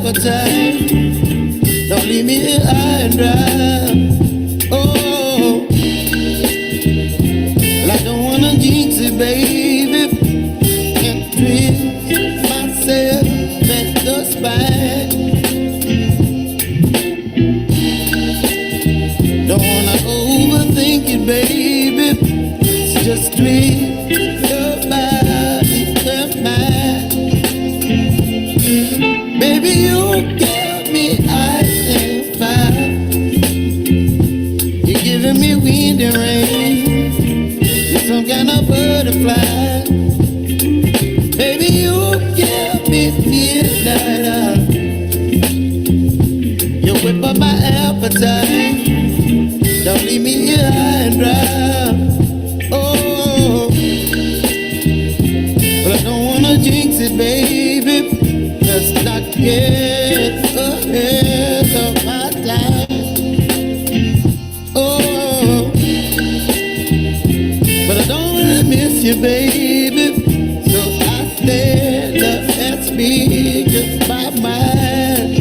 appetite. Don't leave me here high and dry. Oh, well, I don't wanna jinx it, baby, and twist myself at the spine. Don't wanna overthink it, baby. It's just twist your body and mine. Baby, you give me ice and fire. You're giving me wind and rain. You're some kind of butterfly. Baby, you give me midnight. You whip up my appetite. Don't leave me here high and dry. Oh, but I don't wanna jinx it, baby. Let's not get ahead of my time. Oh, but I don't wanna miss you, baby. So I stand up and speak just my mind.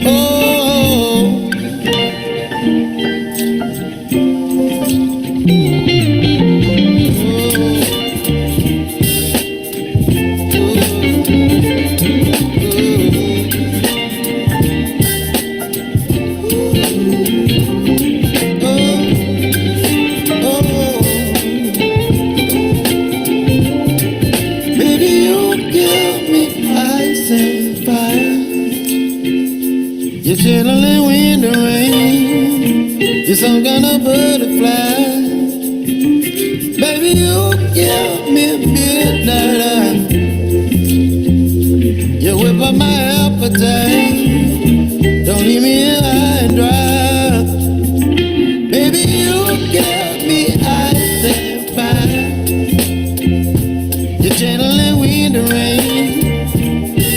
Oh. You're chilling wind and rain. You're some kind of butterfly. Baby, you give me midnight. You whip up my appetite. Don't leave me here high and dry. Baby, you give me ice and fire. You're channeling wind and rain.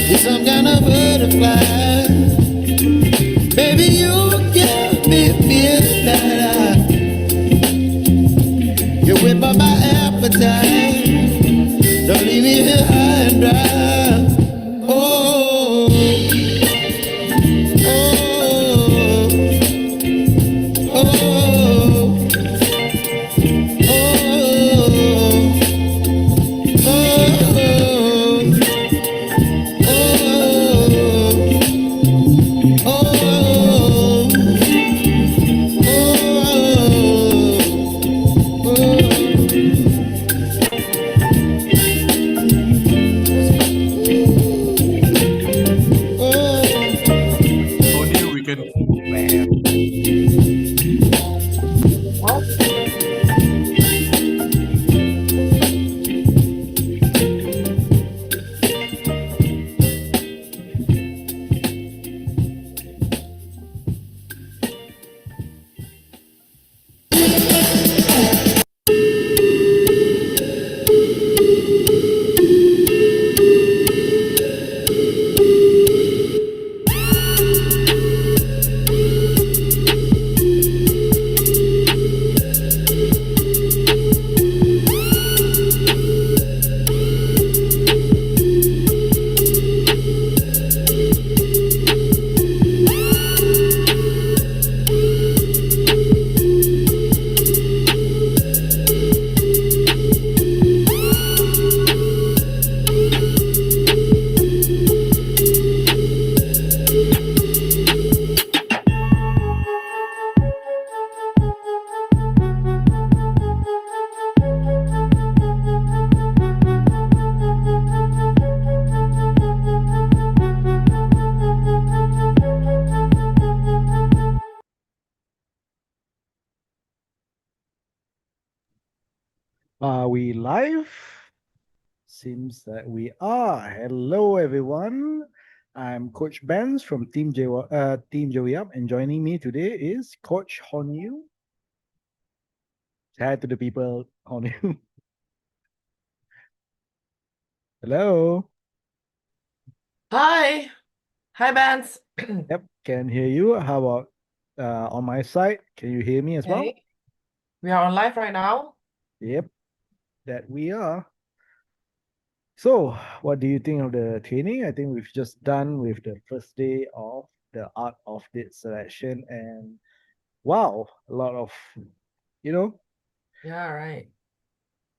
You're some kind of butterfly. Baby, you give me midnight. You whip up my appetite. Don't leave me here high and dry. Oh, oh, oh, oh, Only we can. Are we live? Seems that we are. Hello, everyone. I'm Coach Benz from Team Joey Up, and joining me today is Coach Honu. Say hi to the people, Honu. Hello. Hi. Hi, Vance. Yep, can hear you. How about on my side? Can you hear me as well? Okay. We are on live right now. Yep, that we are. So, what do you think of the training? I think we've just done with the first day of the art of date selection, and wow, a lot of, you know, Yeah, right.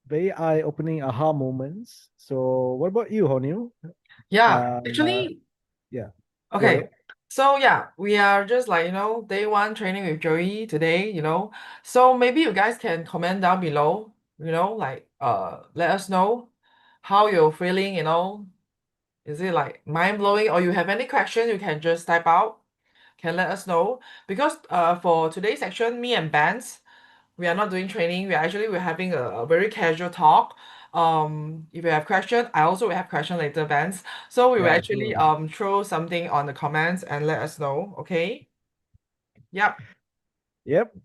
very eye-opening aha moments. So, what about you, Honil? Yeah, Uh, actually, yeah, go okay. ahead. So yeah, we are just like, day one training with Joey today. So maybe you guys can comment down below, like let us know how you're feeling. Is it like mind-blowing or you have any question you can just type out, can let us know. Because for today's section, me and Benz, we are not doing training. We're having a very casual talk. If you have question, I also will have question later, Vance. So we will Yeah, actually sure. throw something on the comments and let us know. Okay. Yep. Yep.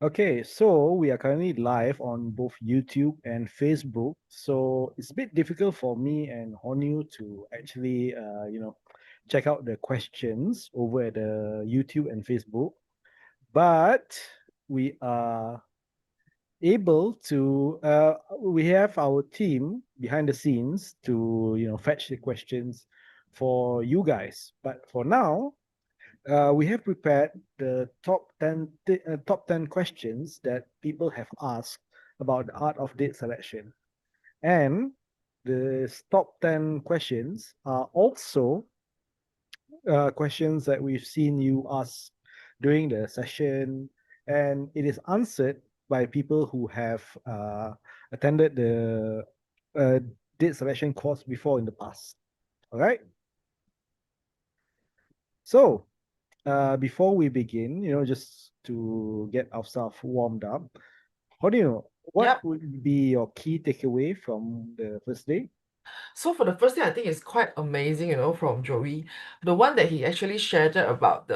Okay, so we are currently live on both YouTube and Facebook. So it's a bit difficult for me and Honu to actually, check out the questions over at the YouTube and Facebook. But we are able to, we have our team behind the scenes to, fetch the questions for you guys. But for now, we have prepared the top 10 questions that people have asked about the art of date selection. And the top 10 questions are also questions that we've seen you ask during the session, and it is answered by people who have attended the uh, date selection course before in the past. All right. So, before we begin, just to get ourselves warmed up, how do you know what Yep. would be your key takeaway from the first day? So for the first thing, I think it's quite amazing, from Joey. The one that he actually shared about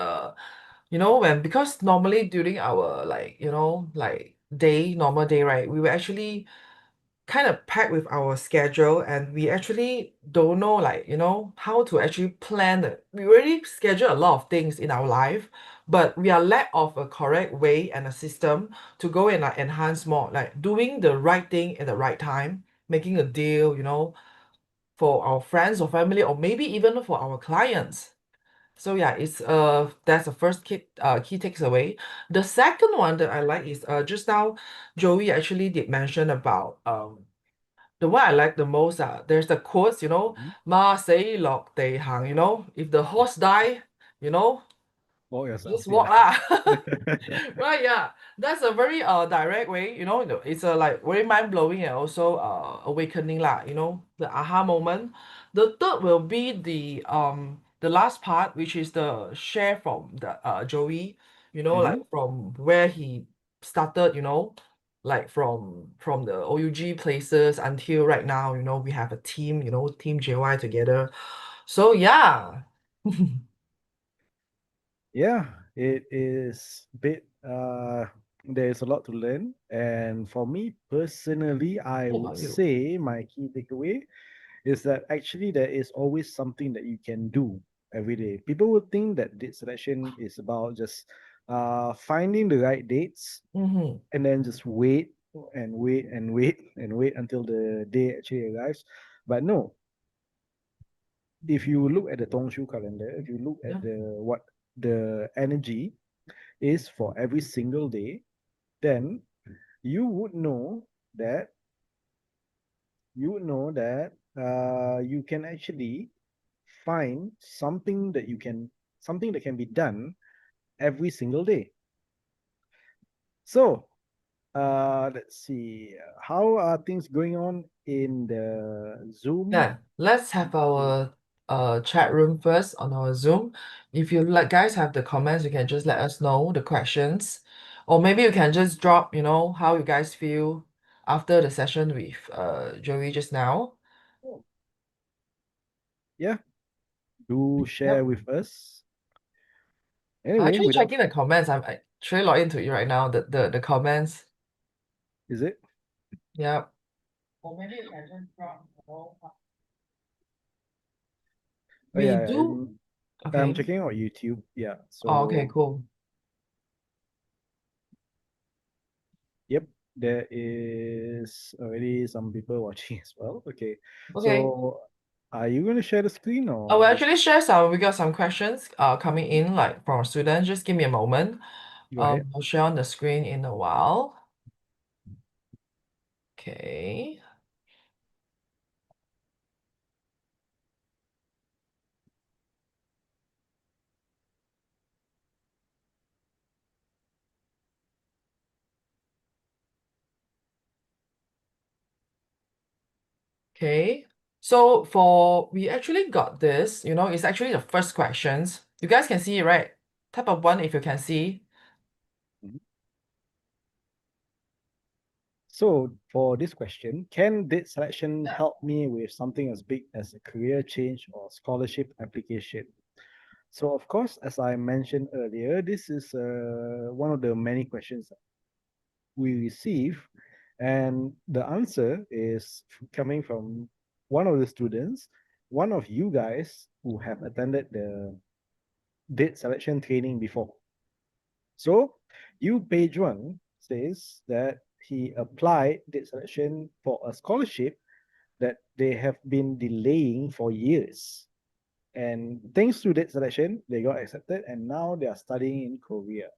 because normally during our like normal day, right, we were actually kind of packed with our schedule and we actually don't know like how to actually plan it. We already schedule a lot of things in our life, but we are lack of a correct way and a system to go and like enhance more, like doing the right thing at the right time, making a deal, for our friends or family or maybe even for our clients. So yeah, it's that's the first key takeaway. The second one that I like is just now Joey actually did mention about the one I like the most, there's the quotes, Mhm. 馬死落地行, if the horse die, you know, Walk yourself, just walk yeah. lah. Right, yeah. That's a very direct way, it's a like very mind-blowing and also awakening lah, the aha moment. The third will be the last part, which is the share from the Joey, like Mhm. from where he started, like from the OUG places until right now, we have a team, Team JY together. So yeah. Yeah, it is bit there's a lot to learn. And for me personally, I What would about you? say my key takeaway is that actually there is always something that you can do every day. People would think that date selection is about just finding the right dates Mm-hmm. and then just wait and wait and wait and wait until the day actually arrives. But no, if you look at the Tongshu calendar, if you look Yeah. at the what the energy is for every single day, then you would know that you can actually find something that can be done every single day. So let's see, how are things going on in the Zoom? Yeah, let's have our chat room first on our Zoom. If you like guys have the comments, you can just let us know the questions. Or maybe you can just drop, how you guys feel after the session with Joey just now. Yeah, do share Yep. with us. I'm Anyway, actually without checking the comments. I'm actually logged into it right now, the comments. is it? Yep. Or maybe you can just drop, Oh we yeah, do. I'm Okay. checking out YouTube. Yeah, Oh, okay, so cool. yep, there is already some people watching as well. Okay, Okay. so are you going to share the screen I will or? actually share some, we got some questions coming in like from students. Just give me a moment. Go ahead. I'll share on the screen in a while. Okay. Okay. So we actually got this, it's actually the first questions. You guys can see it, right? Type of one if you can see. Mhm. So for this question, can date selection help me with something as big as a career change or scholarship application? So of course, as I mentioned earlier, this is one of the many questions we receive, and the answer is coming from one of the students, one of you guys who have attended the date selection training before. So, you page one says that he applied date selection for a scholarship that they have been delaying for years. And thanks to date selection, they got accepted and now they are studying in Korea.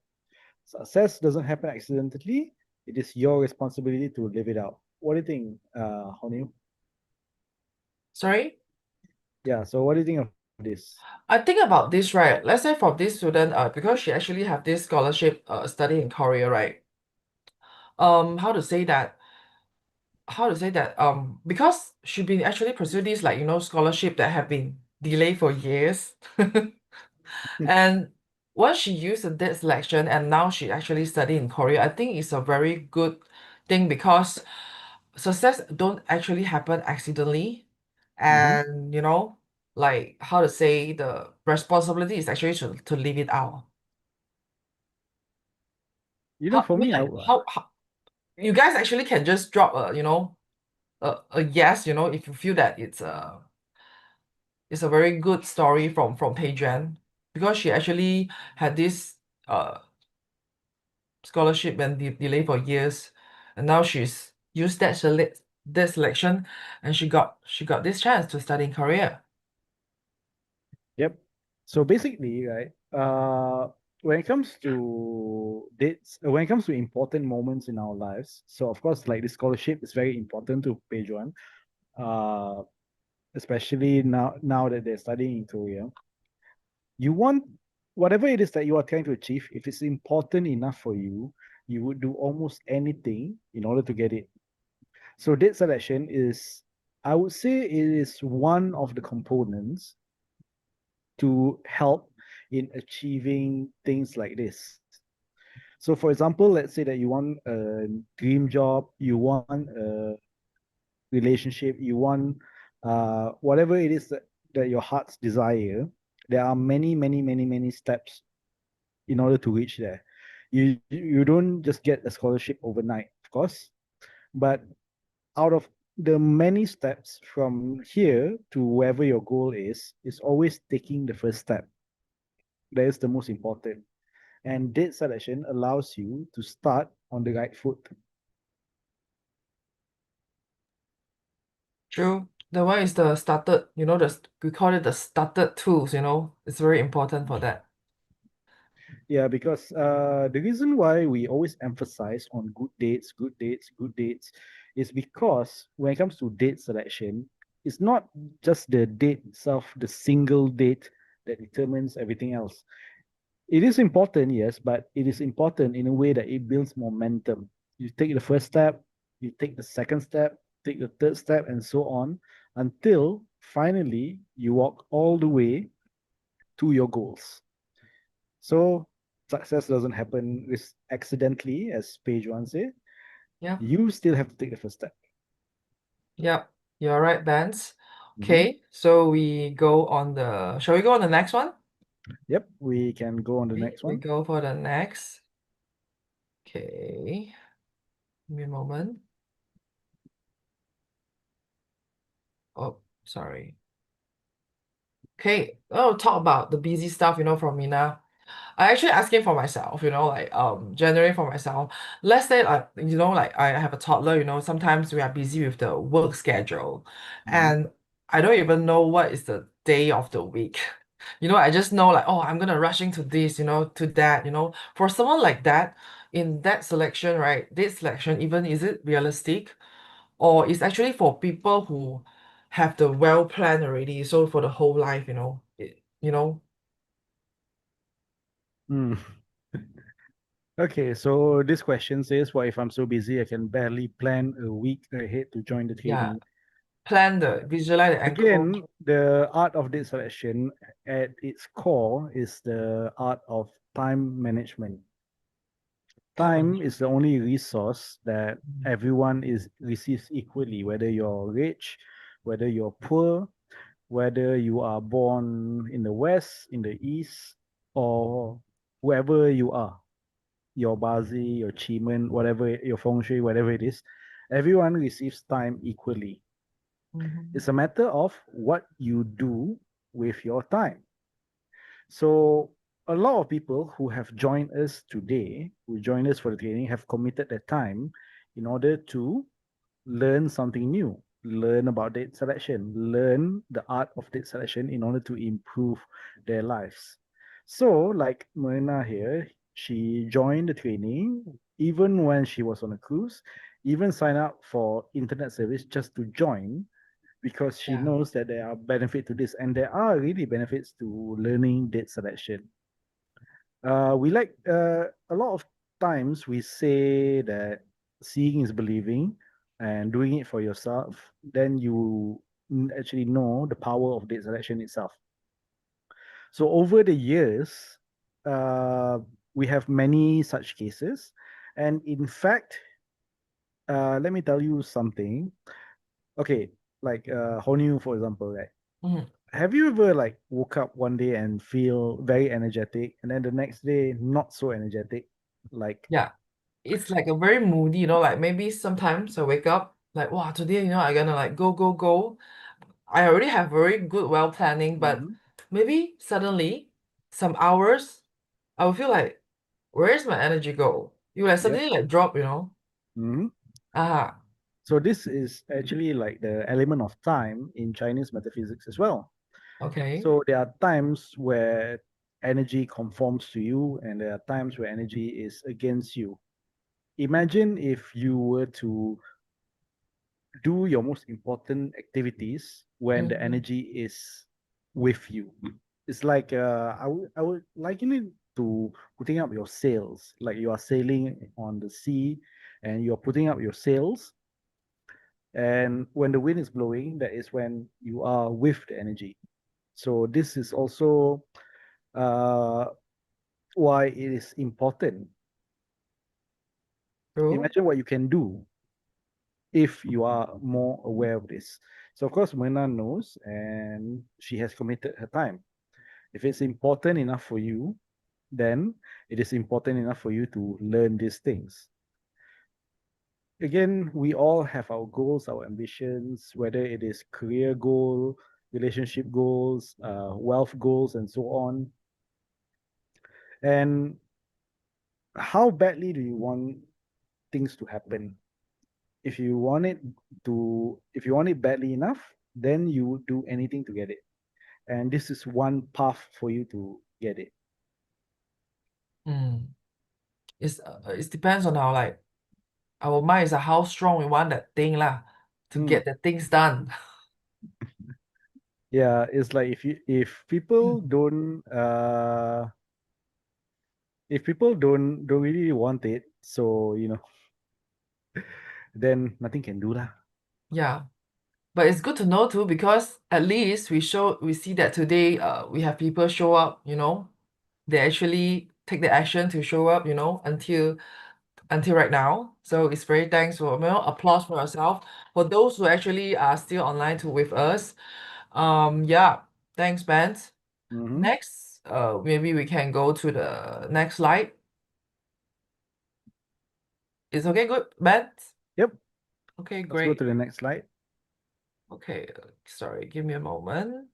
Success doesn't happen accidentally. It is your responsibility to live it out. What do you think, Honu? Sorry? Yeah, so what do you think of this? I think about this, right? Let's say for this student, because she actually have this scholarship study in Korea, right? How to say that? Because she been actually pursue this like scholarship that have been delayed for years. And once she used the debt selection and now she actually study in Korea, I think it's a very good thing because success don't actually happen accidentally. Mhm. And like how to say, the responsibility is actually to live it out. For I mean, me, like how you guys actually can just drop a yes, if you feel that it's a very good story from Pei Juan, because she actually had this uh scholarship and delay for years, and now she's used that selection, and she got this chance to study in Korea. yep. So basically, right, when it comes to dates, when it comes to important moments in our lives, so of course, like the scholarship is very important to page one, uh, especially now that they're studying in Korea. You want whatever it is that you are trying to achieve, if it's important enough for you, you would do almost anything in order to get it. So date selection is, I would say, it is one of the components to help in achieving things like this. So for example, let's say that you want a dream job, you want a relationship, you want whatever it is that your heart's desire. There are many, many, many, many steps in order to reach there. You don't just get a scholarship overnight, of course, but out of the many steps from here to wherever your goal is always taking the first step. That is the most important. And date selection allows you to start on the right foot. True. The one is the started, we call it the started tools, it's very important for that. Yeah, because the reason why we always emphasize on good dates, good dates, good dates is because when it comes to date selection, it's not just the date itself, the single date that determines everything else. It is important, yes, but it is important in a way that it builds momentum. You take the first step, you take the second step, take the third step, and so on until finally you walk all the way to your goals. So success doesn't happen accidentally, as page one said. Yeah. You still have to take the first step. Yep. You're right, Vance. Mhm. Okay, so shall we go on the next one? Yep, we can go on the Okay, next we one. go for the next. Okay. Give me a moment. Oh, sorry. Okay. Oh, talk about the busy stuff, from Mina. I actually asking for myself, like generally for myself. Let's say like like I have a toddler, sometimes we are busy with the work schedule Mhm. and I don't even know what is the day of the week. I just know like, oh, I'm gonna rush into this, to that, For someone like that, in that selection, right? This selection, even is it realistic? Or is actually for people who have the well plan already, so for the whole life, Mm. Okay, so this question says, what if I'm so busy I can barely plan a week ahead to join the Yeah. training? Plan the visualize the encode. Again, the art of date selection at its core is the art of time management. Time Time management. is the only resource that Mm. everyone is receives equally, whether you're rich, whether you're poor, whether you are born in the west, in the east, or whoever you are, your Bazi, your Chiman, whatever your Feng Shui, whatever it is, everyone receives time equally. Mhm. It's a matter of what you do with your time. So a lot of people who have joined us today, who joined us for the training, have committed their time in order to learn something new, learn about date selection, learn the art of date selection in order to improve their lives. So, like Marina here, she joined the training even when she was on a cruise, even signed up for internet service just to join because she Yeah. knows that there are benefits to this, and there are really benefits to learning date selection. We like a lot of times we say that seeing is believing, and doing it for yourself, then you actually know the power of date selection itself. So over the years, uh, we have many such cases, and in fact, let me tell you something. Okay, like Honu, for example, right? Mhm. Have you ever like woke up one day and feel very energetic, and then the next day not so energetic? Like, Yeah. It's like a very moody, like maybe sometimes I wake up like, wow, today, I'm gonna like go, go, go. I already have very good well planning, but mhm, maybe suddenly some hours I will feel like, where's my energy go? You like yep. suddenly like drop, Mhm. Ah, So this is actually like the element of time in Chinese metaphysics as well. okay. So there are times where energy conforms to you, and there are times where energy is against you. Imagine if you were to do your most important activities when the Mhm. energy is with you. It's like I would liken it to putting up your sails. Like you are sailing on the sea, and you're putting up your sails. And when the wind is blowing, that is when you are with the energy. So this is also uh, why it is important. True. Imagine what you can do if you are more aware of this. So of course, Myrna knows, and she has committed her time. If it's important enough for you, then it is important enough for you to learn these things. Again, we all have our goals, our ambitions, whether it is career goal, relationship goals, wealth goals, and so on. And how badly do you want things to happen? If you want it if you want it badly enough, then you would do anything to get it. And this is one path for you to get it. Mm. It depends on our mind is how strong we want that thing lah to Mm. get the things done. Yeah, it's like if people don't really want it, so then nothing can do lah. Yeah. But it's good to know too because at least we see that today we have people show up, they actually take the action to show up, until right now. So it's very thanks for applause for yourself. For those who actually are still online to with us. Yeah, thanks, Ben. Mm-hmm. Next, maybe we can go to the next slide. It's okay, good, Ben? Yep. Okay, Let's go great. to the next slide. Okay, sorry, give me a moment.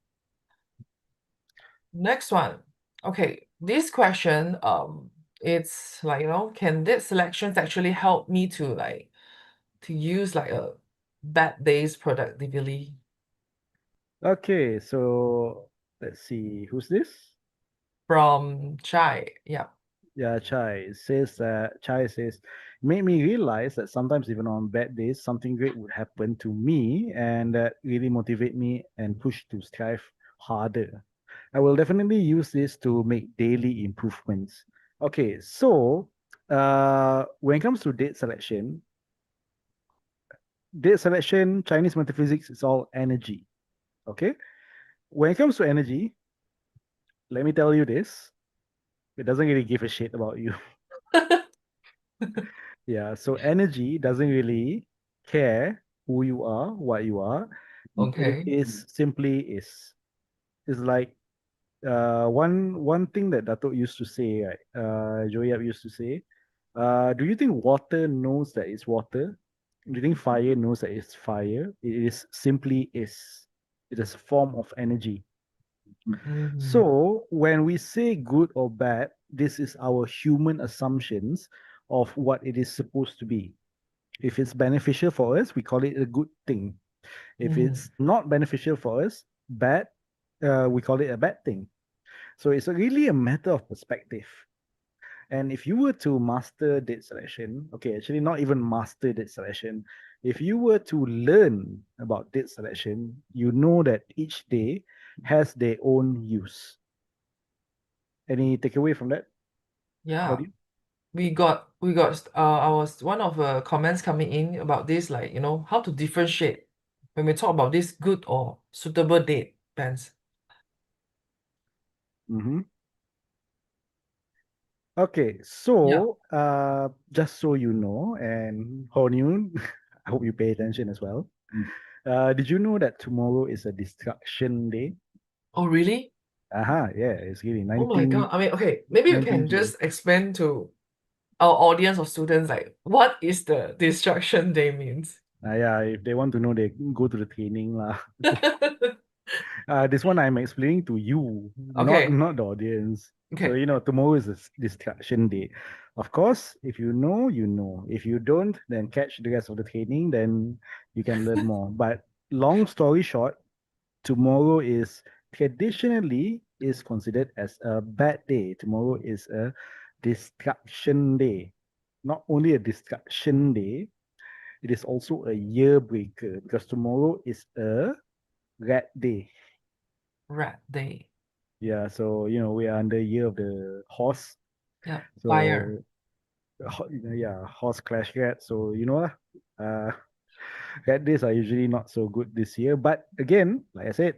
Next one. Okay, this question, it's like, can date selections actually help me to use like a bad days productively? Okay, so let's see, who's this? From Chai. Yeah. Yeah, Chai says, made me realize that sometimes even on bad days, something great would happen to me, and that really motivate me and push to strive harder. I will definitely use this to make daily improvements. Okay, so when it comes to date selection, Chinese metaphysics is all energy. Okay, when it comes to energy, let me tell you this: it doesn't really give a shit about you. Yeah, so energy doesn't really care who you are, what you are. It Okay. is simply is. It's like one thing that Dato used to say, right? Joey Yap used to say, do you think water knows that it's water? Do you think fire knows that it's fire? It is simply is. It is a form of energy. Mhm. So when we say good or bad, this is our human assumptions of what it is supposed to be. If it's beneficial for us, we call it a good thing. If Mhm. it's not beneficial for us, bad, we call it a bad thing. So it's really a matter of perspective. And if you were to master date selection, okay, actually not even master date selection, if you were to learn about date selection, you know that each day has their own use. Any takeaway from that, Yeah. audience? We got our one of the comments coming in about this, like, how to differentiate when we talk about this good or suitable date plans. Mm-hmm. Okay, Yeah. so just so you know, and Honyun, I hope you pay attention as well. Did you know that tomorrow is a destruction day? Oh, really? Aha, yeah, it's really Oh my 19, God. I mean, okay, maybe you 19 can June. just explain to our audience of students, like, what is the destruction day means? Yeah, if they want to know, they go to the training lah. This one I'm explaining to you, not Okay. not the audience. So Okay. tomorrow is a destruction day. Of course, if you know, you know. If you don't, then catch the rest of the training, then you can learn more. But long story short, tomorrow is traditionally is considered as a bad day. Tomorrow is a destruction day. Not only a destruction day, it is also a year breaker because tomorrow is a rat day. Rat day. Yeah, so we are under year of the horse. Yeah. Fire. So yeah, horse clash rat. So uh, rat days are usually not so good this year. But again, like I said,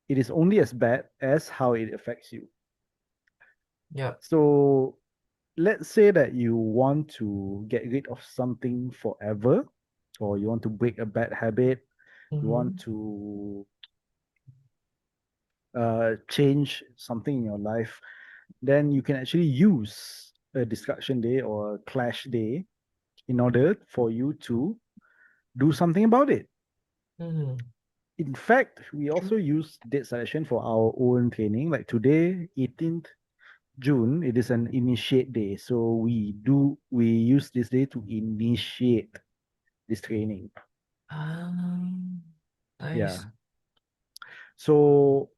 it is only as bad as how it affects you. Yeah. So let's say that you want to get rid of something forever, or you want to break a bad habit, you want Mm-hmm. to change something in your life, then you can actually use a destruction day or a clash day in order for you to do something about it. Mm-hmm. In fact, we True. also use date selection for our own training. Like today, 18th June, it is an initiate day. So we use this day to initiate this training. Nice. Yeah. So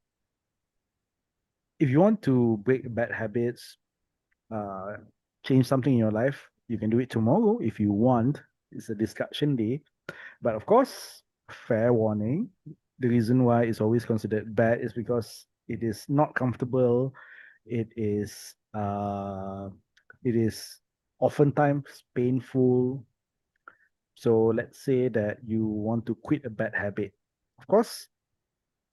if you want to break bad habits, uh, change something in your life, you can do it tomorrow if you want. It's a discussion day. But of course, fair warning, the reason why it's always considered bad is because it is not comfortable. It is uh it is oftentimes painful. So let's say that you want to quit a bad habit. Of course,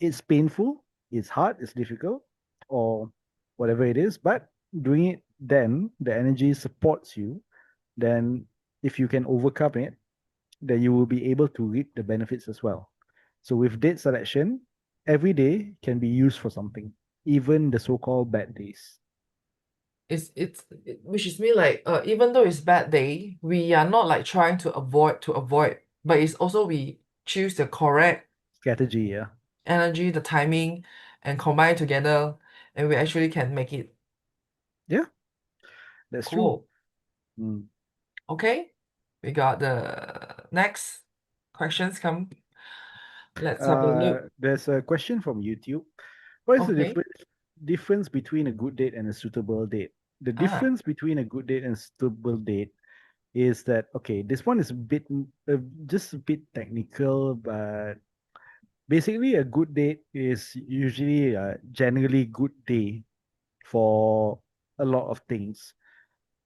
it's painful, it's hard, it's difficult, or whatever it is, but doing it then the energy supports you, then if you can overcome it, then you will be able to reap the benefits as well. So with date selection, every day can be used for something, even the so-called bad days. Which is mean, like, even though it's bad day, we are not like trying to avoid, but it's also we choose the correct Strategy, yeah. energy, the timing, and combine together, and we actually can make it Yeah, that's true. Cool. Mm. Okay, we got the next questions come. Let's have a look. There's a question from YouTube. What is the Okay. difference between a good date and a suitable date? The Ah, difference between a good date and suitable date is that okay, this one is a bit just a bit technical, but basically a good date is usually a generally good day for a lot of things.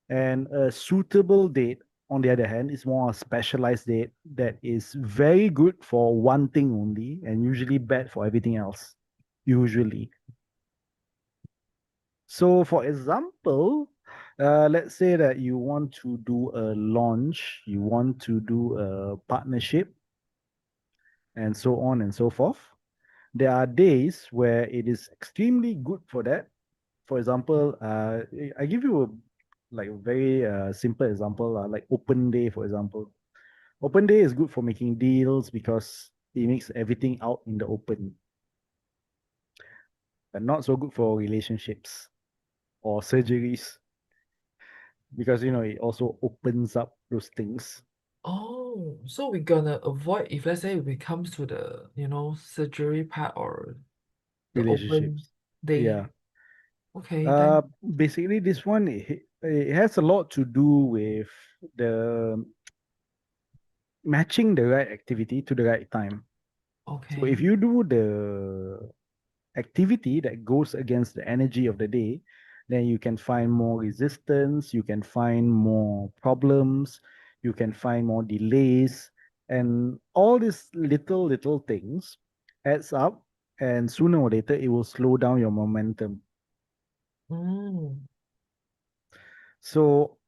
And a suitable date, on the other hand, is more a specialized date that is very good for one thing only and usually bad for everything else. Usually. So, for example, let's say that you want to do a launch, you want to do a partnership, and so on and so forth. There are days where it is extremely good for that. For example, I give you a very simple example, like open day, for example. Open day is good for making deals because it makes everything out in the open, but not so good for relationships or surgeries because it also opens up those things. oh, so we're gonna avoid if let's say we comes to the, surgery part or the open Relationships. day. Yeah. Okay, Uh, then Basically, this one it has a lot to do with the matching the right activity to the right time. So if okay. you do the activity that goes against the energy of the day, then you can find more resistance, you can find more problems, you can find more delays, and all these little things adds up, and sooner or later it will slow down your momentum. Mm, So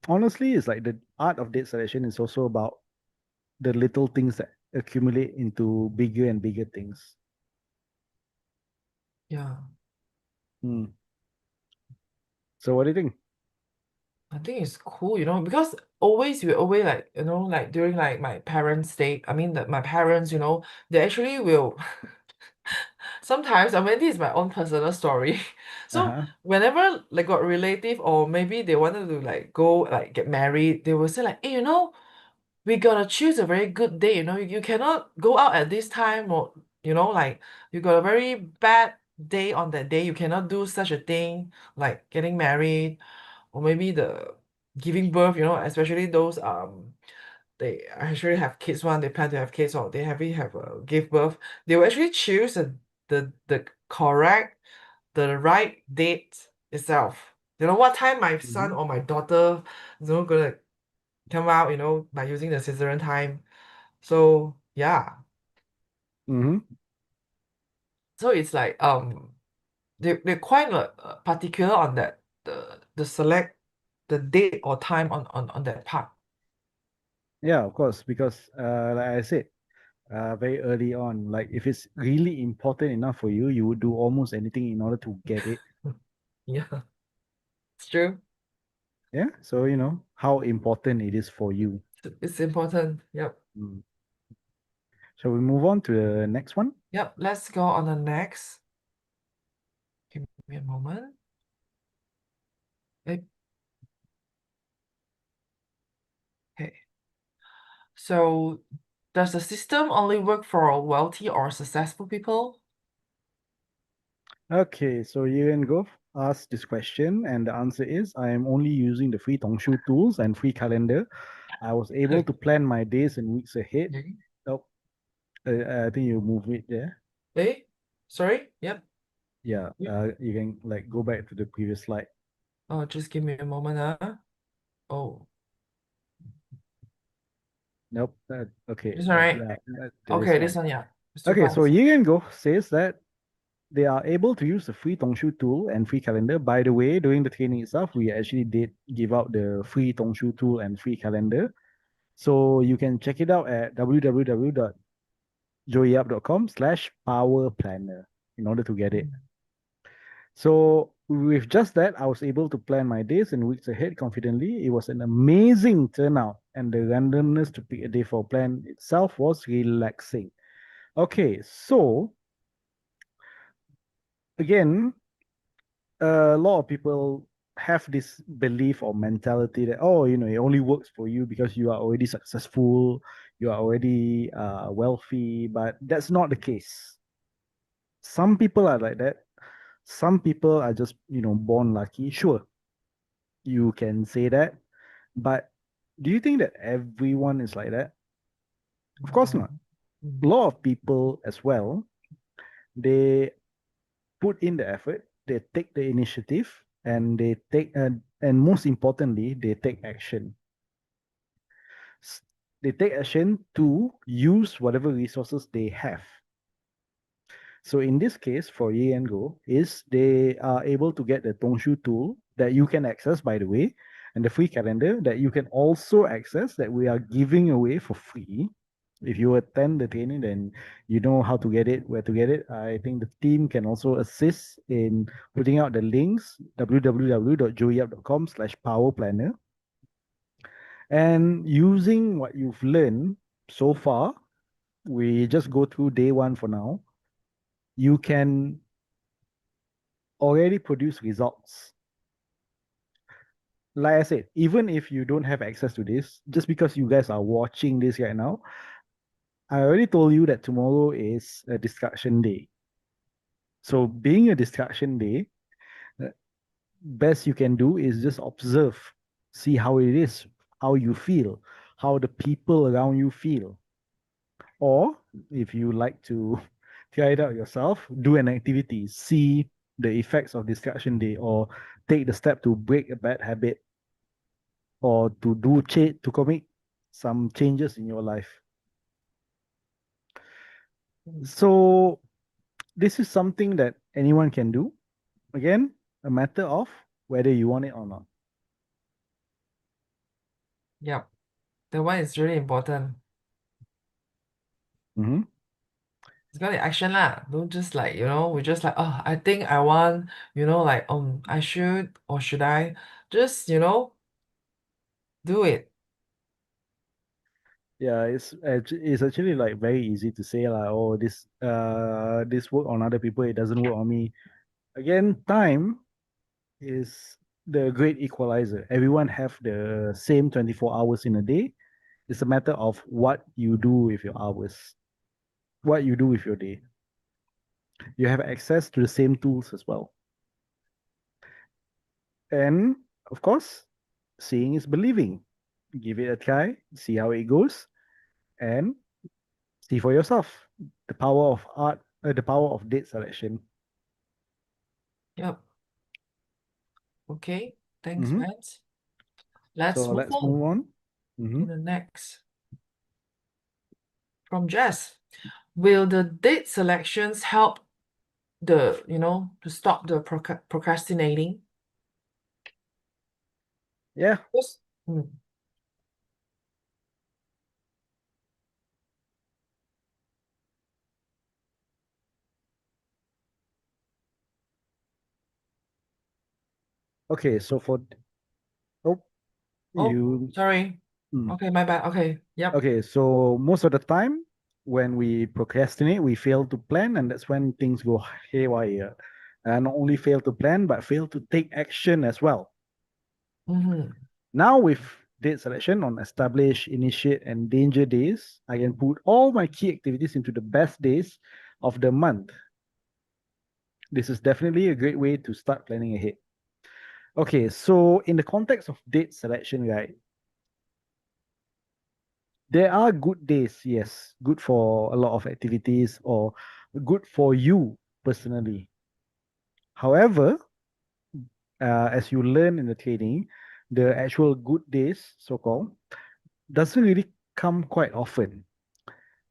honestly, it's like the art of date selection is also about the little things that accumulate into bigger and bigger things. yeah. Hmm. So what do you think? I think it's cool, because always we always like, like during like my parents' day, I mean that my parents, they actually will sometimes, I mean this is my own personal story. So Uh-huh. whenever like got relative or maybe they wanted to like go like get married, they will say like, hey, we gotta choose a very good day, you cannot go out at this time or like you got a very bad day on that day, you cannot do such a thing like getting married or maybe the giving birth, especially those they actually have kids one, they plan to have kids or they have a give birth, they will actually choose the correct, the right date itself. What time my son Mm-hmm. or my daughter gonna come out, by using the cesarean time. So yeah. Mm-hmm. So it's like they're quite particular on that the select the date or time on that part. Yeah, of course, because like I said, very early on, like if it's really important enough for you, you would do almost anything in order to get it. Yeah, it's true. Yeah. So you know how important it is for you. It's important. Yep. Mm. Shall we move on to the next one? Yep. Let's go on the next. Give me a moment. Eh, okay. So does the system only work for wealthy or successful people? Okay, so Yuan Gov asked this question, and the answer is I am only using the free Tongshu tools and free calendar. I was able to plan my days and weeks ahead. Okay. Oh, I think you move it there. Eh? Sorry? Yep. Yeah, Yep. you can like go back to the previous slide. Oh, just give me a moment. Oh, Nope. Okay. this one, right? Yeah, that is Okay, this fine. one, yeah. It's too Okay, so fast. Yuan Go says that they are able to use the free Tongshu tool and free calendar. By the way, during the training itself, we actually did give out the free Tongshu tool and free calendar. So you can check it out at www.joeyup.com/power planner in order to get it. Mm. So with just that, I was able to plan my days and weeks ahead confidently. It was an amazing turnout, and the randomness to pick a day for a plan itself was relaxing. Okay, so again, a lot of people have this belief or mentality that, oh, it only works for you because you are already successful, you are already wealthy, but that's not the case. Some people are like that. Some people are just, born lucky. Sure, you can say that, but do you think that everyone is like that? Of course not. A Mm. lot of people as well, they put in the effort, they take the initiative, and and most importantly, they take action. They take action to use whatever resources they have. So in this case, for Ye and Go, is they are able to get the Tongshu tool that you can access, by the way, and the free calendar that you can also access that we are giving away for free. If you attend the training, then you know how to get it, where to get it. I think the team can also assist in putting out the links, www.joeyup.com/power planner. And using what you've learned so far, we just go through day one for now. You can already produce results. Like I said, even if you don't have access to this, just because you guys are watching this right now, I already told you that tomorrow is a distraction day. So being a distraction day, uh, best you can do is just observe, see how it is, how you feel, how the people around you feel. Or if you like to try it out yourself, do an activity, see the effects of distraction day, or take the step to break a bad habit, or to commit some changes in your life. So this is something that anyone can do. Again, a matter of whether you want it or not. Yep. That one is really important. Mm-hmm. It's got the action lah. Don't just like, we just like, oh, I think I want, like, I should or should I? Just, do it. Yeah, it's actually like very easy to say like, oh, this work on other people, it doesn't work on me. Again, time is the great equalizer. Everyone have the same 24 hours in a day. It's a matter of what you do with your hours, what you do with your day. You have access to the same tools as well. And of course, seeing is believing. Give it a try, see how it goes, and see for yourself the power of art, the power of date selection. Yep. Okay. Thanks, Mhm. Vance. Let's So move let's move on on. to Mhm. the next. From Jess. Will the date selections help to stop the procrastinating? Yeah. Yes. Mm. Okay. So oh, Oh, you. sorry. Mm. Okay, my bad. Okay. Yep. Okay. So most of the time, when we procrastinate, we fail to plan, and that's when things go haywire. And not only fail to plan, but fail to take action as well. Mm-hmm. Now with date selection on establish, initiate, and danger days, I can put all my key activities into the best days of the month. This is definitely a great way to start planning ahead. Okay, so in the context of date selection, right, there are good days, yes, good for a lot of activities or good for you personally. However, as you learn in the training, the actual good days, so called, doesn't really come quite often.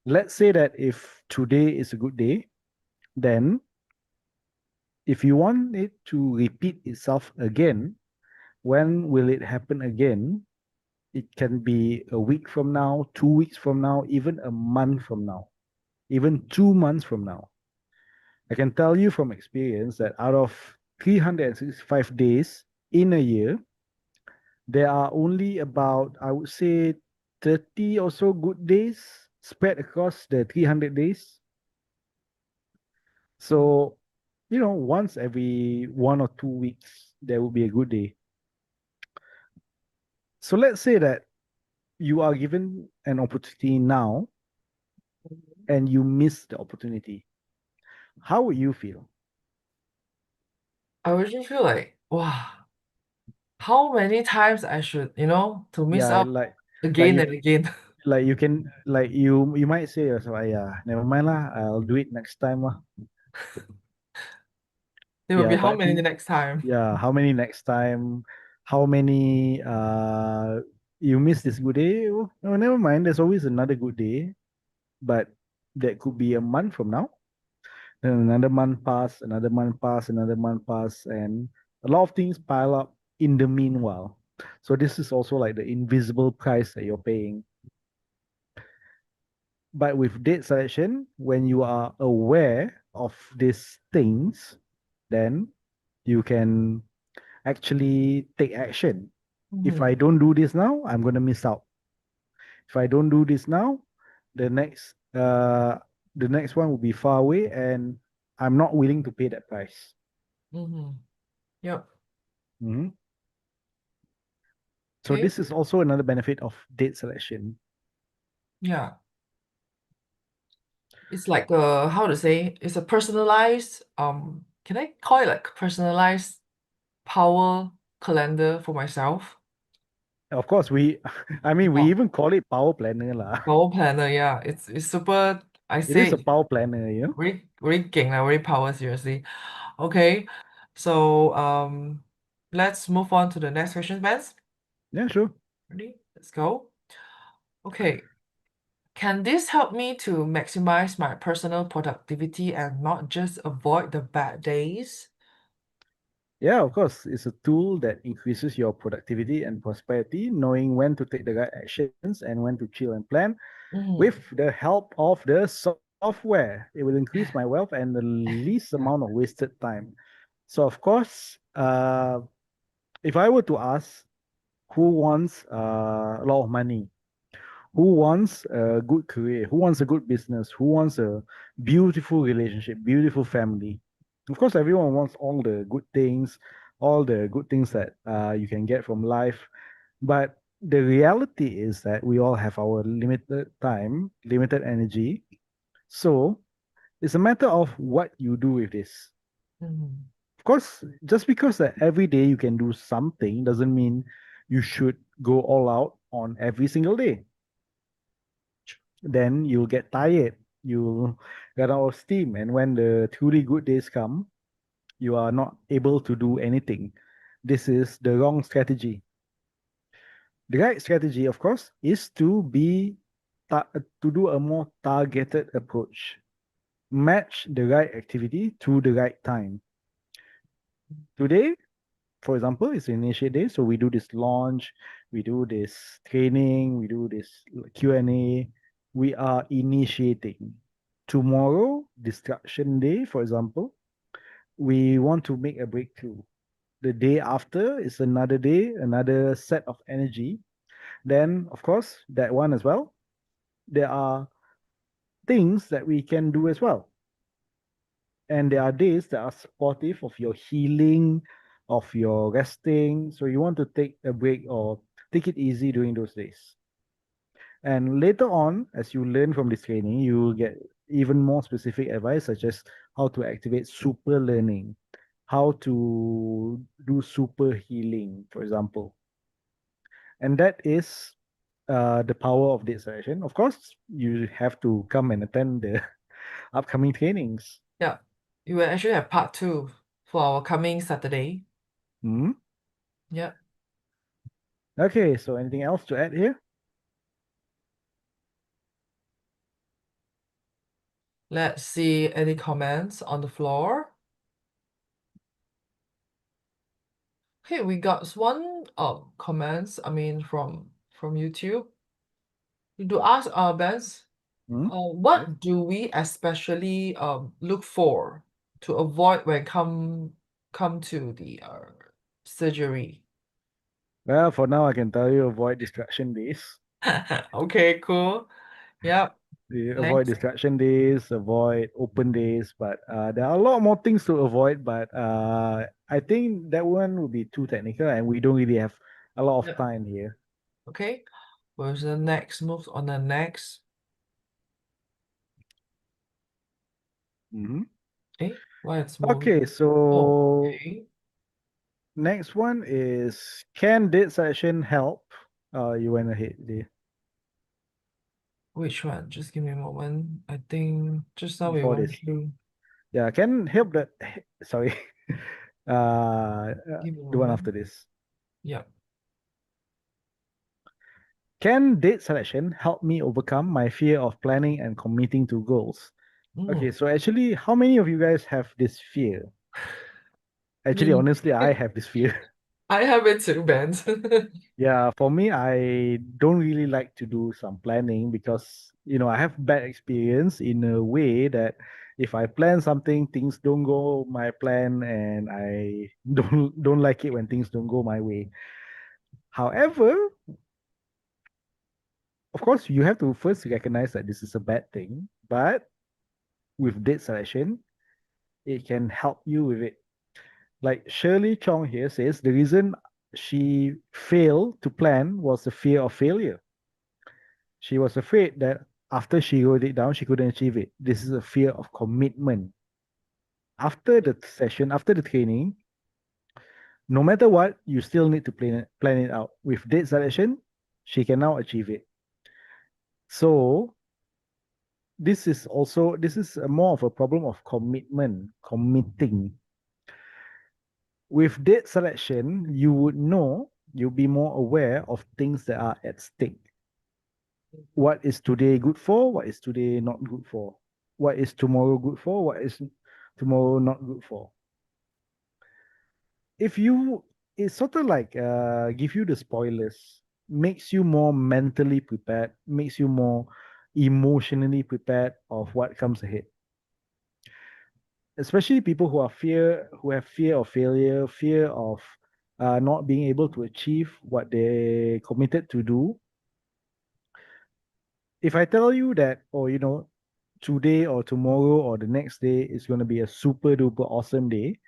Let's say that if today is a good day, then if you want it to repeat itself again, when will it happen again? It can be a week from now, 2 weeks from now, even a month from now, even 2 months from now. I can tell you from experience that out of 365 days in a year, there are only about, I would say, 30 or so good days spread across the 300 days. So once every 1 or 2 weeks, there will be a good day. So let's say that you are given an opportunity now and you miss the opportunity. How would you feel? I would just feel like, wow, how many times I should, to miss Yeah, out like again you and again. like you can like you might say yourself, yeah, never mind lah, I'll do it next time lah. There will be Yeah, how but many the next time? yeah, how many next time? How many you miss this good day? Oh, no, never mind. There's always another good day, but that could be a month from now. Then another month pass, another month pass, another month pass, and a lot of things pile up in the meanwhile. So this is also like the invisible price that you're paying. But with date selection, when you are aware of these things, then you can actually take action. If I Mhm. don't do this now, I'm going to miss out. If I don't do this now, the next uh the next one will be far away and I'm not willing to pay that price. Mhm. Yep. Mhm. So Okay. this is also another benefit of date selection. Yeah. It's like how to say, it's a personalized, can I call it like personalized power calendar for myself? Of course, we I mean we Yeah. even call it power planner lah. Power planner, yeah. It's super, I It is a say power planner, very very 劲 lah, very power seriously. Okay. So let's move on to the next question, Vance. Yeah, sure. Ready? Let's go. Okay. Can this help me to maximize my personal productivity and not just avoid the bad days? Yeah, of course. It's a tool that increases your productivity and prosperity, knowing when to take the right actions and when to chill and plan. With Mm. the help of the software, it will increase my wealth and the least Yeah. amount of wasted time. So, of course, if I were to ask who wants a lot of money, who wants a good career, who wants a good business, who wants a beautiful relationship, beautiful family, of course, everyone wants all the good things that you can get from life. But the reality is that we all have our limited time, limited energy. So it's a matter of what you do with this. Mm. Of course, just because that every day you can do something doesn't mean you should go all out on every single day. Then you'll get tired, you'll get out of steam, and when the truly good days come, you are not able to do anything. This is the wrong strategy. The right strategy, of course, is to do a more targeted approach. Match the right activity to the right time. Today, for example, it's initiate day, so we do this launch, we do this training, we do this Q&A. We are initiating. Tomorrow, destruction day, for example, we want to make a breakthrough. The day after is another day, another set of energy. Then, of course, that one as well, there are things that we can do as well. And there are days that are supportive of your healing, of your resting. So you want to take a break or take it easy during those days. And later on, as you learn from this training, you will get even more specific advice, such as how to activate super learning, how to do super healing, for example. And that is the power of this session. Of course, you have to come and attend the upcoming trainings. Yeah. You will actually have part two for our coming Saturday. Hmm? Yeah. Okay, so anything else to add here? Let's see any comments on the floor. Okay, we got one comments, I mean from YouTube. You do ask Benz, Hmm? Yes. what do we especially look for to avoid when come to the surgery? Well, for now, I can tell you avoid distraction days. Okay, cool. Yep. Avoid Next. distraction days, avoid open days, but there are a lot more things to avoid. But I think that one would be too technical, and we don't really have a lot of Yep. time here. Okay. Where's the next move on the next? Mhm. Why it's moving? Okay, Oh, so okay. next one is, can date selection help? You went ahead there Which one? Just give me a moment. I think just now we before went this. through. Yeah, can help that. Sorry, Give me a the one moment. after this. Yeah. Can date selection help me overcome my fear of planning and committing to goals? Okay, Mm. so actually, how many of you guys have this fear? Actually, Me. honestly, I have this fear. I have it too, Ben. Yeah, for me, I don't really like to do some planning because, I have bad experience in a way that if I plan something, things don't go my plan, and I don't like it when things don't go my way. However, of course, you have to first recognize that this is a bad thing, but with date selection, it can help you with it. Like Shirley Chong here says, the reason she failed to plan was the fear of failure. She was afraid that after she wrote it down, she couldn't achieve it. This is a fear of commitment. After the session, after the training, no matter what, you still need to plan it out. With date selection, she can now achieve it. So this is more of a problem of commitment, committing. With date selection, you would know, you'll be more aware of things that are at stake. What is today good for? What is today not good for? What is tomorrow good for? What is tomorrow not good for? If you, it's sort of like give you the spoilers, makes you more mentally prepared, makes you more emotionally prepared of what comes ahead. Especially people who have fear of failure, fear of not being able to achieve what they committed to do. If I tell you that, or today or tomorrow or the next day is going to be a super duper awesome day,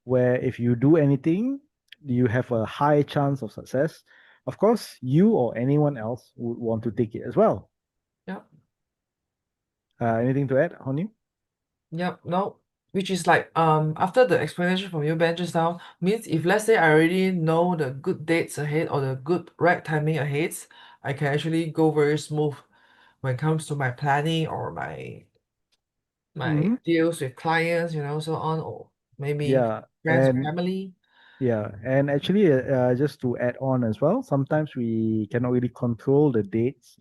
where if you do anything, you have a high chance of success. Of course, you or anyone else would want to take it as well. Yep. Anything to add, Honu? Yep. No. Which is like after the explanation from you, Ben, just now, means if let's say I already know the good dates ahead or the good right timing ahead, I can actually go very smooth when it comes to my planning or my Hmm. deals with clients, so on, or maybe Yeah, friends, and family. actually, just to add on as well, sometimes we cannot really control the dates,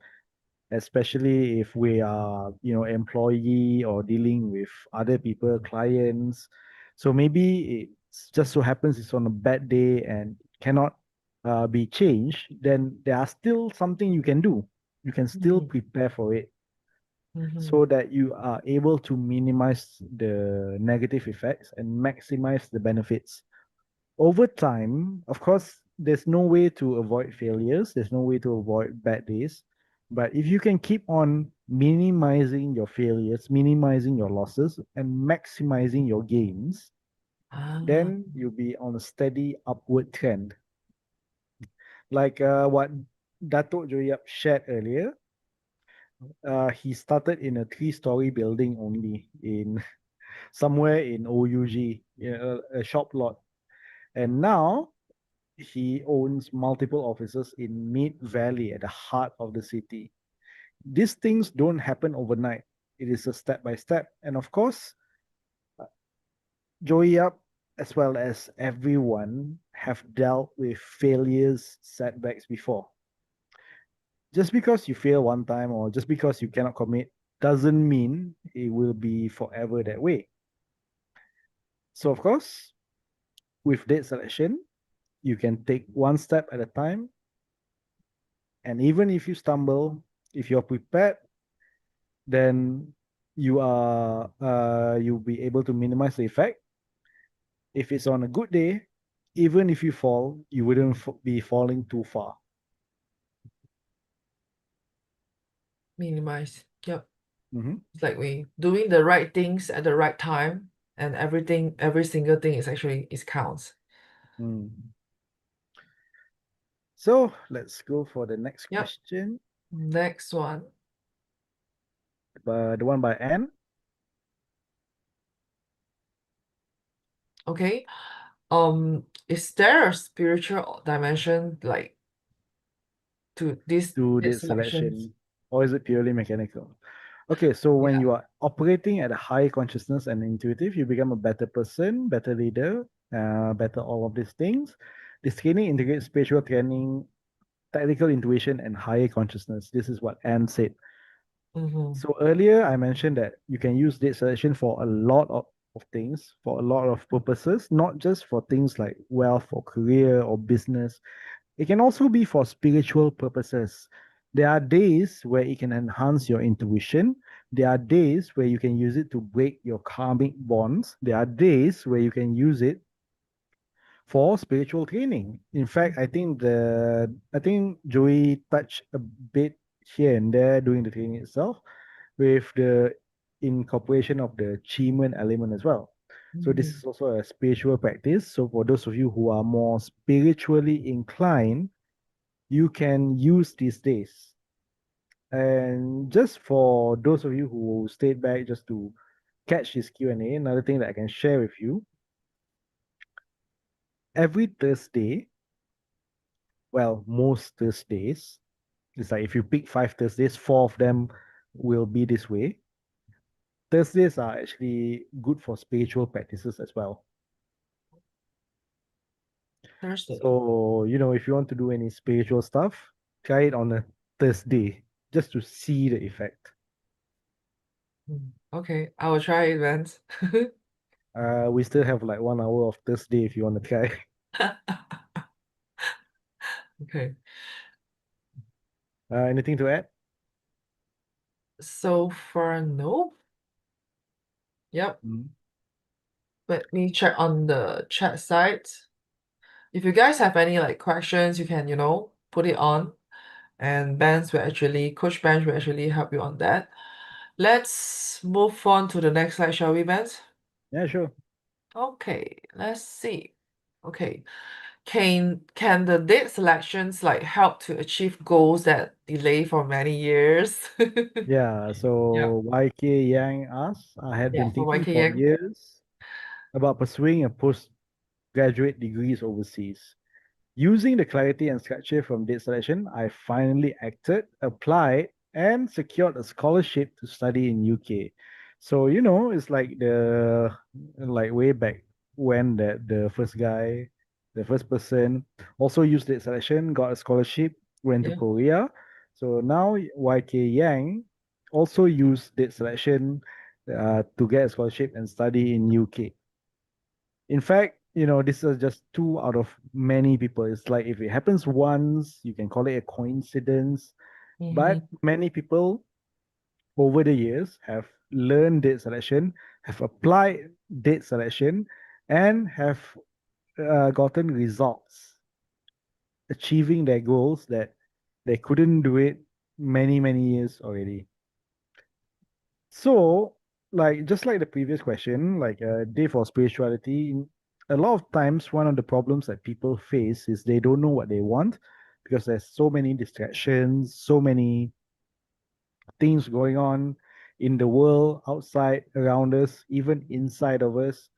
especially if we are, employee or dealing with other people, clients. So maybe it just so happens it's on a bad day and cannot be changed, then there are still something you can do. You can still Mhm. prepare for it Mhm. so that you are able to minimize the negative effects and maximize the benefits. Over time, of course, there's no way to avoid failures, there's no way to avoid bad days. But if you can keep on minimizing your failures, minimizing your losses, and maximizing your gains, Ah. then you'll be on a steady upward trend. Like what Dato Joyap shared earlier, he started in a three-story building only in somewhere in OUG, a shop lot. And now he owns multiple offices in Mid Valley at the heart of the city. These things don't happen overnight. It is a step by step. And of course, Joey Up, as well as everyone, have dealt with failures, setbacks before. Just because you fail one time or just because you cannot commit doesn't mean it will be forever that way. So, of course, with date selection, you can take one step at a time. And even if you stumble, if you're prepared, then you'll be able to minimize the effect. If it's on a good day, even if you fall, you wouldn't be falling too far. Minimize. Yep. Mhm. It's like we doing the right things at the right time, and everything, every single thing is actually is counts. Mm. So let's go for the next Yep. question. Next one. The one by Anne. Okay. Is there a spiritual dimension like to these To date the selections? selection, or is it purely mechanical? Okay, so when Yeah. you are operating at a high consciousness and intuitive, you become a better person, better leader, better all of these things. This training integrates spiritual training, technical intuition, and higher consciousness. This is what Anne said. Mm-hmm. So earlier I mentioned that you can use date selection for a lot of things, for a lot of purposes, not just for things like wealth or career or business. It can also be for spiritual purposes. There are days where it can enhance your intuition. There are days where you can use it to break your karmic bonds. There are days where you can use it for spiritual training. In fact, I think Joey touched a bit here and there during the training itself with the incorporation of the Chiman element as well. So this Mm-hmm. is also a spiritual practice. So for those of you who are more spiritually inclined, you can use these days. And just for those of you who stayed back just to catch this Q&A, another thing that I can share with you, every Thursday, well, most Thursdays, it's like if you pick 5 Thursdays, 4 of them will be this way. Thursdays are actually good for spiritual practices as well. Thursday. So, if you want to do any spiritual stuff, try it on a Thursday just to see the effect. Okay, I will try it, Vance. We still have like 1 hour of Thursday if you want to try. Okay. Anything to add? So far, no. Yep. Mm. Let me check on the chat side. If you guys have any like questions, you can, put it on. And Coach Benz will actually help you on that. Let's move on to the next slide, shall we, Benz? Yeah, sure. Okay, let's see. Okay. Can the date selections like help to achieve goals that delay for many years? Yeah, Yeah. so YK Yang asks, I had Yeah, been for thinking for YKM. years about pursuing a postgraduate degrees overseas. Using the clarity and structure from date selection, I finally acted, applied, and secured a scholarship to study in UK. So, it's like like way back when the first guy, the first person also used date selection, got a scholarship, went to Yeah. Korea. So now YK Yang also used date selection to get a scholarship and study in UK. In fact, this is just two out of many people. It's like if it happens once, you can call it a coincidence. Mm-hmm. But many people over the years have learned date selection, have applied date selection, and have gotten results, achieving their goals that they couldn't do it many, many years already. So, like just like the previous question, like day for spirituality, a lot of times one of the problems that people face is they don't know what they want because there's so many distractions, so many things going on in the world, outside, around us, even inside of us.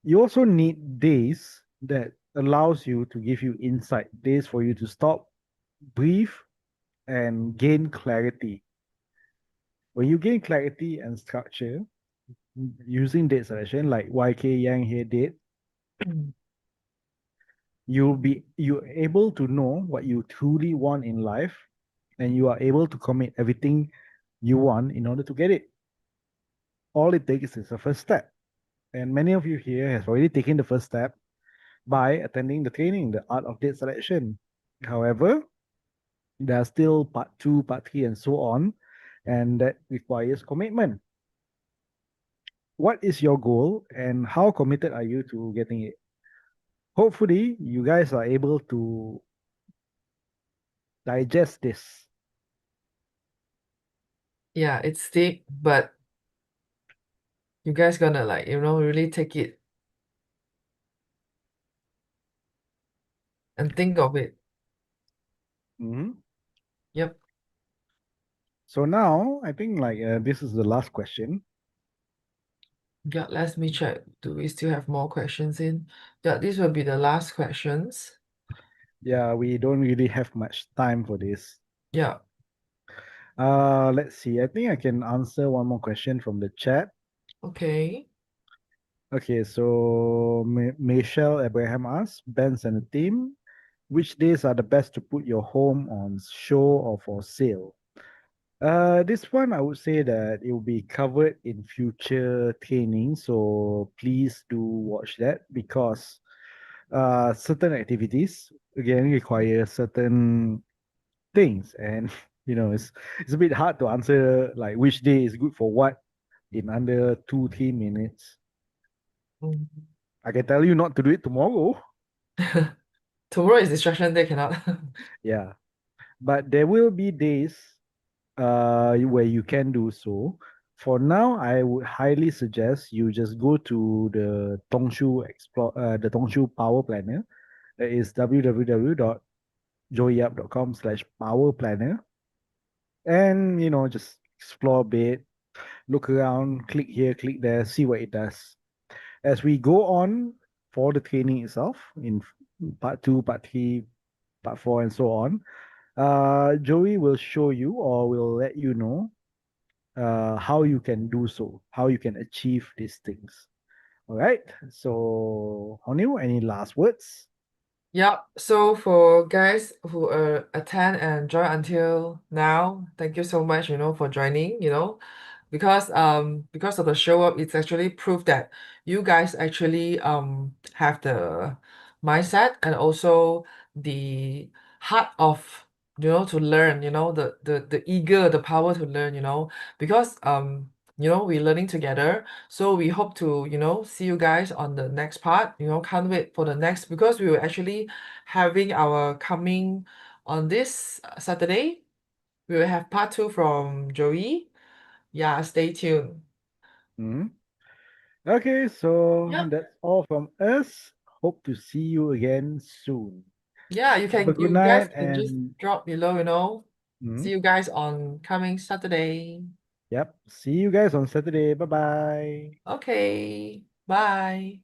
You also need days that allows you to give you insight, days for you to stop, breathe, and gain clarity. When you gain clarity and structure, using date selection like YK Yang here did, Mm. you're able to know what you truly want in life, and you are able to commit everything you want in order to get it. All it takes is the first step. And many of you here has already taken the first step by attending the training, the art of date selection. However, there are still part two, part three, and so on, and that requires commitment. What is your goal and how committed are you to getting it? Hopefully, you guys are able to digest this. Yeah, it's deep, but you guys gonna like, really take it and think of it. Mhm. Yep. So now I think like this is the last question. Yeah, let me check. Do we still have more questions in? Yeah, this will be the last questions. Yeah, we don't really have much time for this. Yeah. Let's see. I think I can answer one more question from the chat. Okay. Okay, so Michelle Abraham asks, Benz and the team, which days are the best to put your home on show or for sale? This one I would say that it will be covered in future training, so please do watch that because certain activities again require certain things, and it's a bit hard to answer like which day is good for what in under 2-3 minutes. Mm. I can tell you not to do it tomorrow. Tomorrow is distraction day, cannot. Yeah, but there will be days where you can do so. For now, I would highly suggest you just go to the Tongshu Power Planner. That is www.joyyap.com/power planner, and just explore a bit, look around, click here, click there, see what it does. As we go on for the training itself in part two, part three, part four, and so on, Joey will show you or will let you know how you can do so, how you can achieve these things. All right. So, Honil, any last words? Yeah, so for guys who attend and join until now, thank you so much, for joining, because of the show up, it's actually proof that you guys actually have the mindset and also the heart of to learn, the eager, the power to learn, because we're learning together. So we hope to, see you guys on the next part. Can't wait for the next because we will actually having our coming on this Saturday. We will have part two from Joey. Yeah, stay tuned. Mhm. Okay, so Yep. that's all from us. Hope to see you again soon. Yeah, Have a good you guys night can just and drop below, See mhm, you guys on coming Saturday. yep, see you guys on Saturday. Bye bye. Okay, bye.